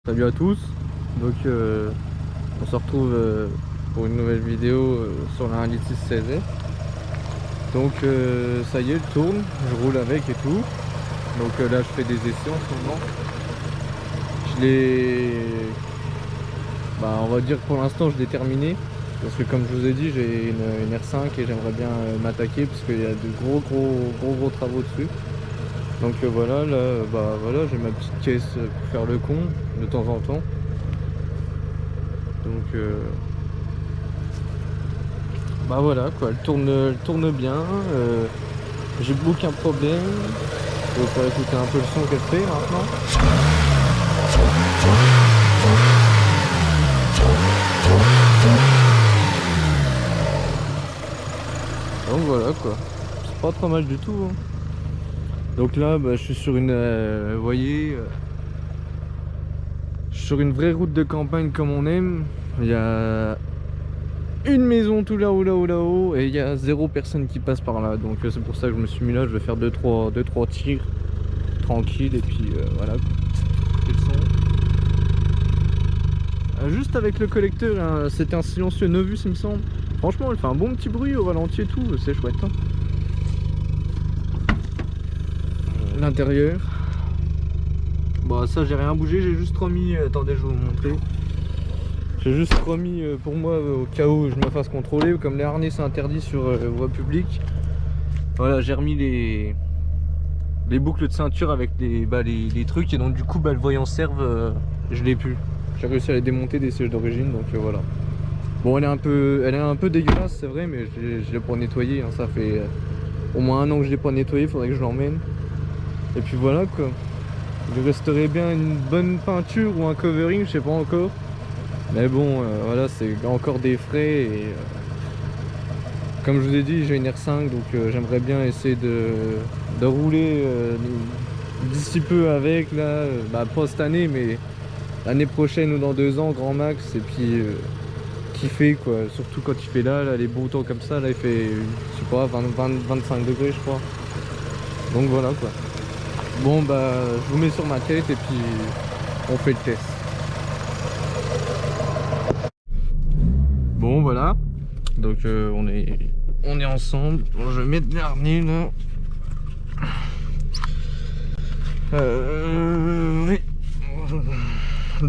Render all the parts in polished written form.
Salut à tous, donc on se retrouve pour une nouvelle vidéo sur la 1.6 CZ. Donc ça y est, elle tourne, je roule avec et tout. Donc là je fais des essais en ce moment. Je l'ai... Bah, on va dire pour l'instant je l'ai terminé. Parce que comme je vous ai dit, j'ai une R5 et j'aimerais bien m'attaquer parce qu'il y a de gros travaux dessus. Donc voilà, là bah voilà, j'ai ma petite caisse pour faire le con de temps en temps. Donc bah voilà quoi, elle tourne bien, j'ai aucun problème. Je vais faire écouter un peu le son qu'elle fait maintenant. Donc voilà quoi, c'est pas trop mal du tout hein. Donc là bah, je suis sur une, vous voyez, je suis sur une vraie route de campagne comme on aime. Il y a une maison tout là-haut et il y a 0 personne qui passe par là. Donc c'est pour ça que je me suis mis là, je vais faire 2-3 tirs tranquille et puis voilà. Juste avec le collecteur, hein, c'était un silencieux Novus il me semble. Franchement elle fait un bon petit bruit au ralenti et tout, c'est chouette hein. L'intérieur, bon ça j'ai rien bougé, j'ai juste remis, attendez je vais vous montrer. J'ai juste remis pour moi au cas où je me fasse contrôler, comme les harnais c'est interdit sur voie publique. Voilà, j'ai remis les boucles de ceinture avec les trucs et donc du coup bah, le voyant serve, je l'ai plus. J'ai réussi à les démonter des sièges d'origine donc voilà. Bon elle est un peu dégueulasse c'est vrai, mais je l'ai pas nettoyé hein. Ça fait au moins 1 an que je l'ai pas nettoyé, faudrait que je l'emmène. Et puis voilà quoi. Il resterait bien une bonne peinture ou un covering, je sais pas encore. Mais bon voilà, c'est encore des frais et comme je vous ai dit j'ai une R5 donc j'aimerais bien essayer de rouler d'ici peu avec là, bah, pas cette année mais l'année prochaine ou dans 2 ans grand max, et puis kiffer quoi, surtout quand il fait là les beaux temps comme ça, là il fait je sais pas 25 degrés je crois. Donc voilà quoi. Bon bah je vous mets sur ma tête et puis on fait le test. Bon voilà, donc on est ensemble. Bon, je vais mettre les harnais là. Oui.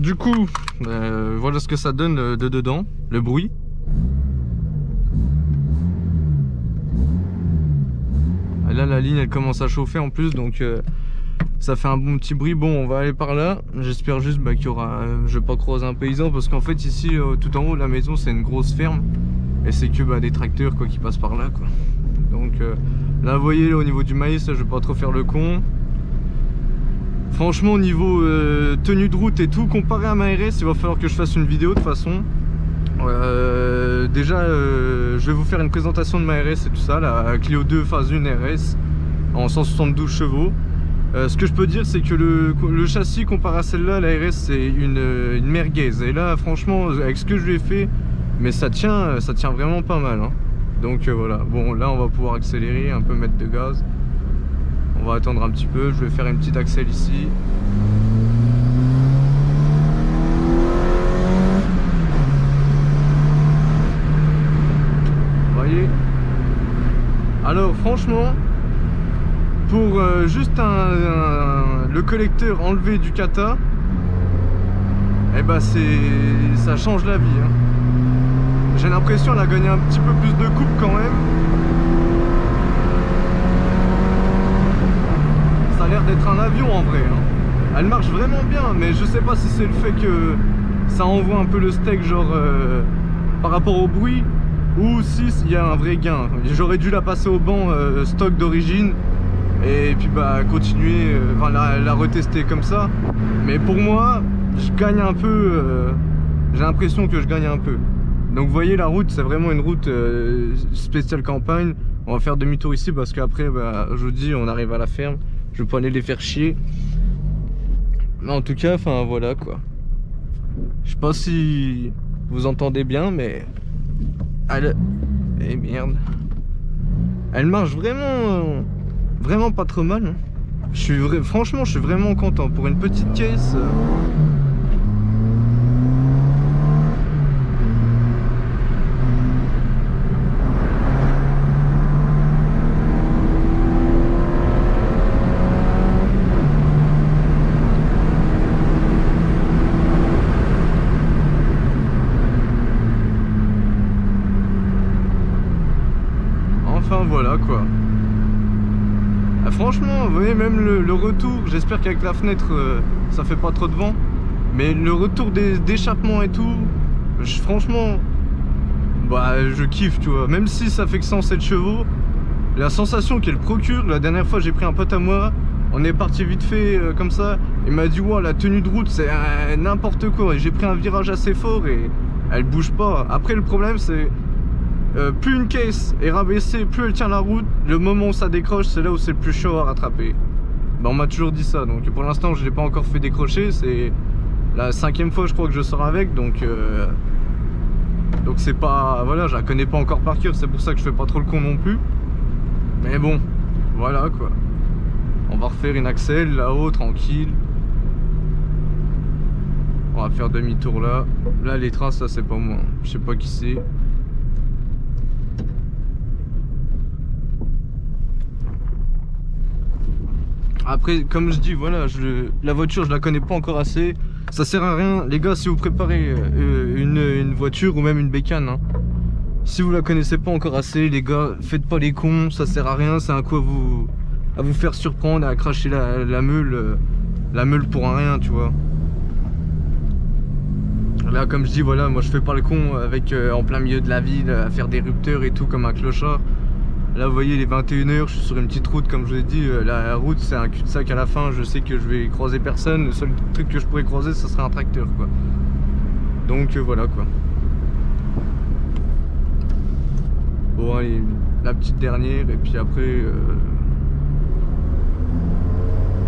Du coup, voilà ce que ça donne de dedans, le bruit. Et là la ligne elle commence à chauffer en plus, donc ça fait un bon petit bruit. Bon on va aller par là, j'espère juste bah, qu'il y aura, je vais pas croiser un paysan parce qu'en fait ici tout en haut de la maison c'est une grosse ferme et c'est que bah, des tracteurs quoi qui passent par là quoi. Donc là vous voyez là, au niveau du maïs là, je vais pas trop faire le con. Franchement au niveau tenue de route et tout, comparé à ma RS il va falloir que je fasse une vidéo de toute façon. Déjà je vais vous faire une présentation de ma RS et tout ça, la Clio 2 phase 1 RS en 172 chevaux. Ce que je peux dire c'est que le châssis comparé à celle-là, la RS c'est une merguez. Et là franchement avec ce que je lui ai fait, mais ça tient vraiment pas mal hein. Donc voilà, bon là on va pouvoir accélérer, un peu mettre de gaz. On va attendre un petit peu, je vais faire une petite accel ici. Vous voyez? Alors franchement, pour juste le collecteur enlevé du kata, et bah ça change la vie hein. J'ai l'impression qu'elle a gagné un petit peu plus de coupe quand même. Ça a l'air d'être un avion en vrai hein. Elle marche vraiment bien, mais je sais pas si c'est le fait que ça envoie un peu le steak genre par rapport au bruit, ou si il y a un vrai gain. J'aurais dû la passer au banc stock d'origine et puis bah continuer, enfin la retester comme ça. Mais pour moi je gagne un peu, j'ai l'impression que je gagne un peu. Donc vous voyez la route c'est vraiment une route spéciale campagne. On va faire demi-tour ici parce qu'après bah, je vous dis on arrive à la ferme. Je vais pas aller les faire chier. Mais en tout cas enfin voilà quoi. Je sais pas si vous entendez bien mais elle... Eh merde. Elle marche vraiment pas trop mal hein. Franchement je suis vraiment content pour une petite caisse. Enfin voilà quoi. Ah, franchement, vous voyez, même le retour, j'espère qu'avec la fenêtre ça fait pas trop de vent, mais le retour d'échappement et tout, franchement, bah je kiffe, tu vois. Même si ça fait que 107 chevaux, la sensation qu'elle procure, la dernière fois j'ai pris un pote à moi, on est parti vite fait comme ça, il m'a dit wow, la tenue de route c'est n'importe quoi, et j'ai pris un virage assez fort et elle bouge pas. Après le problème c'est plus une caisse est rabaissée, plus elle tient la route, le moment où ça décroche c'est là où c'est le plus chaud à rattraper. Bah, on m'a toujours dit ça, donc pour l'instant je l'ai pas encore fait décrocher, c'est la 5e fois je crois que je sors avec, donc c'est pas, voilà, je la connais pas encore par cœur, c'est pour ça que je fais pas trop le con non plus. Mais bon, voilà quoi. On va refaire une accel là-haut, tranquille. On va faire demi-tour là. Là les trains, ça c'est pas moi, je sais pas qui c'est. Après, comme je dis, voilà, la voiture, je la connais pas encore assez. Ça sert à rien, les gars, si vous préparez une voiture ou même une bécane, hein, si vous la connaissez pas encore assez, les gars, faites pas les cons, ça sert à rien. C'est un coup à vous faire surprendre, à cracher la meule pour un rien, tu vois. Là, comme je dis, voilà, moi je fais pas le con avec en plein milieu de la ville, à faire des rupteurs et tout comme un clochard. Là vous voyez, il est 21h, je suis sur une petite route comme je vous ai dit, la route c'est un cul-de-sac à la fin, je sais que je vais croiser personne, le seul truc que je pourrais croiser ce serait un tracteur quoi. Donc voilà quoi. Bon allez, la petite dernière et puis après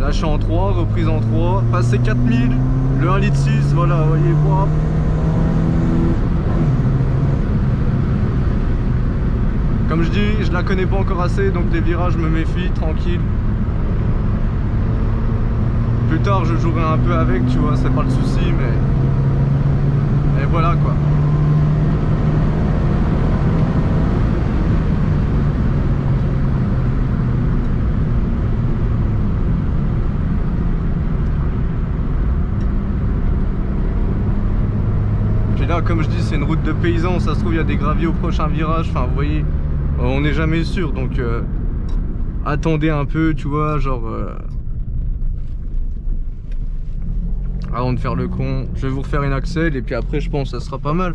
là je suis en 3, reprise en 3, passé 4000, le 1,6 litre, voilà, vous voyez quoi. Comme je dis, je la connais pas encore assez, donc les virages je me méfie, tranquille. Plus tard je jouerai un peu avec, tu vois, c'est pas le souci, mais... Et voilà quoi. Puis là, comme je dis, c'est une route de paysans, ça se trouve il y a des graviers au prochain virage, enfin vous voyez... On n'est jamais sûr, donc attendez un peu, tu vois, genre avant de faire le con. Je vais vous refaire une accel et puis après je pense que ça sera pas mal.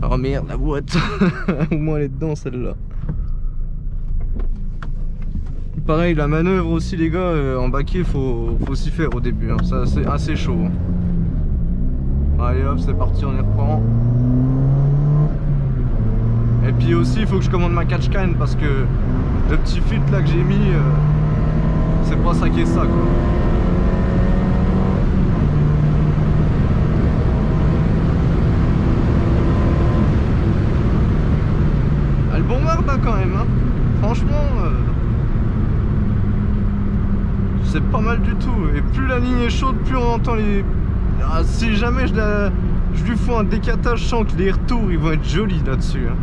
Oh merde, la boîte. Au moins elle est dedans celle-là. Pareil, la manœuvre aussi les gars, en baquet faut s'y faire au début, hein. Ça c'est assez chaud, hein. Allez hop, c'est parti, on y reprend. Et puis aussi il faut que je commande ma catch can parce que le petit filtre là que j'ai mis c'est pas ça qui est ça quoi. Elle bombarde hein, quand même hein. Franchement c'est pas mal du tout. Et plus la ligne est chaude, plus on entend les... Ah, si jamais je lui fous un décatage, je sens que les retours ils vont être jolis là-dessus hein.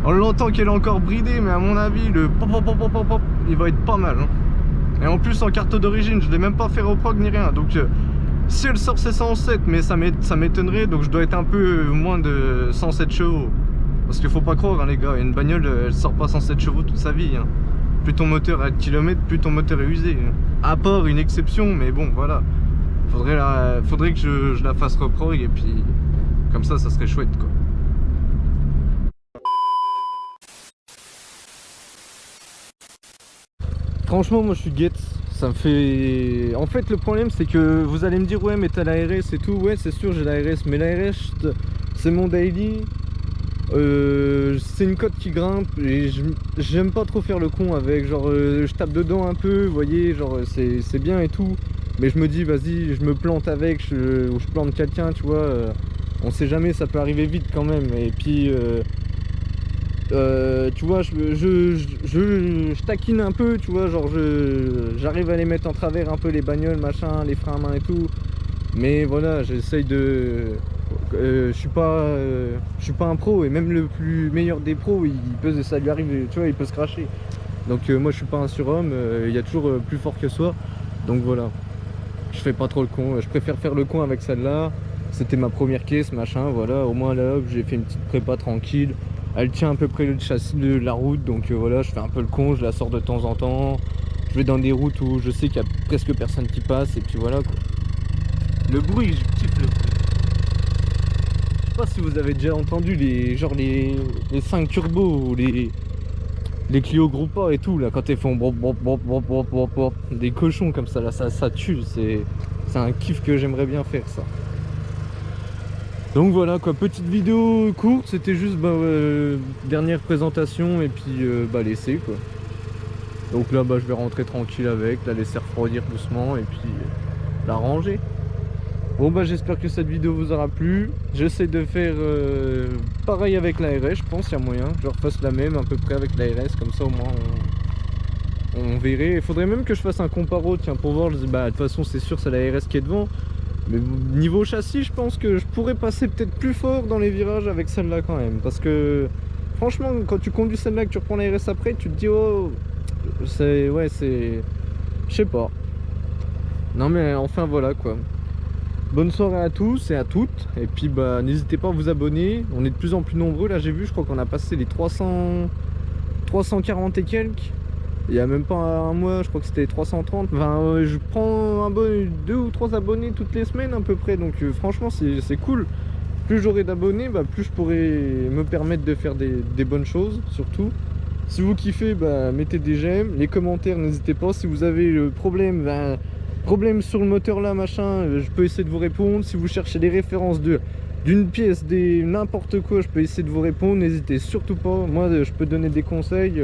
On l'entend qu'elle est encore bridée, mais à mon avis, le pop, pop, pop, pop, pop, il va être pas mal. Hein. Et en plus, en carte d'origine, je l'ai même pas fait reprog ni rien. Donc, si elle sort, c'est 107, mais ça m'étonnerait. Donc, je dois être un peu moins de 107 chevaux. Parce qu'il faut pas croire, hein, les gars, une bagnole, elle sort pas 107 chevaux toute sa vie. Hein. Plus ton moteur a de kilomètres, plus ton moteur est usé. Hein. À part une exception, mais bon, voilà. Faudrait que je la fasse reprog et puis, comme ça serait chouette, quoi. Franchement moi je suis guette, ça me fait... En fait le problème c'est que vous allez me dire ouais mais t'as la RS et tout, ouais c'est sûr j'ai la RS, mais la RS c'est mon daily, c'est une cote qui grimpe et j'aime pas trop faire le con avec, genre je tape dedans un peu, vous voyez, genre c'est bien et tout, mais je me dis vas-y je me plante avec, ou je plante quelqu'un tu vois, on sait jamais, ça peut arriver vite quand même, et puis... tu vois, je taquine un peu, tu vois, genre j'arrive à les mettre en travers un peu les bagnoles, machin, les freins à main et tout. Mais voilà, j'essaye de... je suis pas un pro, et même le plus meilleur des pros, ça lui arrive, tu vois, il peut se cracher. Donc moi je suis pas un surhomme, il y a toujours plus fort que soi. Donc voilà, je fais pas trop le con, je préfère faire le con avec celle-là. C'était ma première caisse, machin, voilà, au moins là, j'ai fait une petite prépa tranquille. Elle tient à peu près le châssis de la route, donc voilà, je fais un peu le con, je la sors de temps en temps. Je vais dans des routes où je sais qu'il y a presque personne qui passe, et puis voilà quoi. Le bruit, je kiffe le bruit. Je sais pas si vous avez déjà entendu les 5 turbos ou les Clio Groupa et tout là, quand ils font des cochons comme ça là, ça tue, c'est un kiff que j'aimerais bien faire ça. Donc voilà quoi, petite vidéo courte, c'était juste dernière présentation et puis l'essai quoi. Donc là je vais rentrer tranquille avec, la laisser refroidir doucement et puis la ranger. Bon j'espère que cette vidéo vous aura plu. J'essaie de faire pareil avec la RS, je pense qu'il y a moyen. Je refasse la même à peu près avec la RS, comme ça au moins on verrait. Il faudrait même que je fasse un comparo, tiens, pour voir. Je dis de toute façon c'est sûr c'est la RS qui est devant. Mais niveau châssis, je pense que je pourrais passer peut-être plus fort dans les virages avec celle-là quand même. Parce que franchement, quand tu conduis celle-là, que tu reprends la RS après, tu te dis oh, c'est... ouais, c'est... je sais pas. Non mais enfin voilà quoi. Bonne soirée à tous et à toutes. Et puis n'hésitez pas à vous abonner. On est de plus en plus nombreux. Là j'ai vu, je crois qu'on a passé les 340 et quelques. Il y a même pas un mois, je crois que c'était 330. Enfin, je prends 2 ou 3 abonnés toutes les semaines à peu près. Donc franchement c'est cool. Plus j'aurai d'abonnés, plus je pourrai me permettre de faire des bonnes choses surtout. Si vous kiffez, mettez des j'aime. Les commentaires, n'hésitez pas. Si vous avez le problème, problème sur le moteur là, machin, je peux essayer de vous répondre. Si vous cherchez des références d'une pièce, n'importe quoi, je peux essayer de vous répondre. N'hésitez surtout pas. Moi, je peux donner des conseils.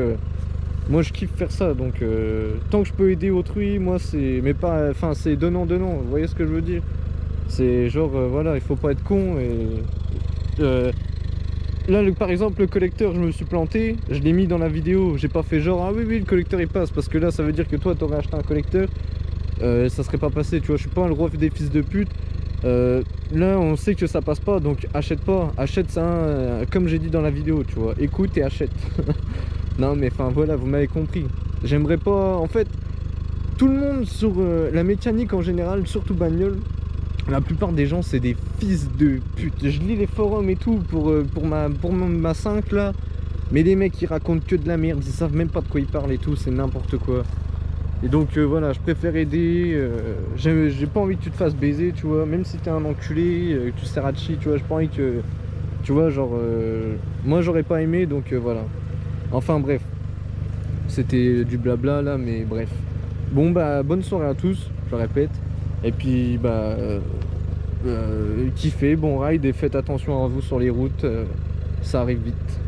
Moi je kiffe faire ça, donc tant que je peux aider autrui, moi c'est... mais pas... enfin c'est donnant, vous voyez ce que je veux dire? C'est genre, voilà, il faut pas être con et... là par exemple le collecteur, je me suis planté, je l'ai mis dans la vidéo, j'ai pas fait genre, ah oui le collecteur il passe, parce que là ça veut dire que toi t'aurais acheté un collecteur, ça serait pas passé, tu vois, je suis pas le roi des fils de pute. Là on sait que ça passe pas, donc achète pas, achète ça comme j'ai dit dans la vidéo, tu vois, écoute et achète. Non mais enfin voilà, vous m'avez compris. J'aimerais pas, en fait, tout le monde sur la mécanique en général, surtout bagnole, la plupart des gens c'est des fils de pute. Je lis les forums et tout pour ma 5 là, mais les mecs ils racontent que de la merde, ils savent même pas de quoi ils parlent et tout, c'est n'importe quoi. Et donc voilà, je préfère aider, j'ai pas envie que tu te fasses baiser, tu vois, même si t'es un enculé, que tu sers à chi, tu vois, j'ai pas envie que, tu vois, genre, moi j'aurais pas aimé, donc voilà. Enfin bref, c'était du blabla là, mais bref. Bon bonne soirée à tous, je répète. Et puis kiffez, bon ride et faites attention à vous sur les routes, ça arrive vite.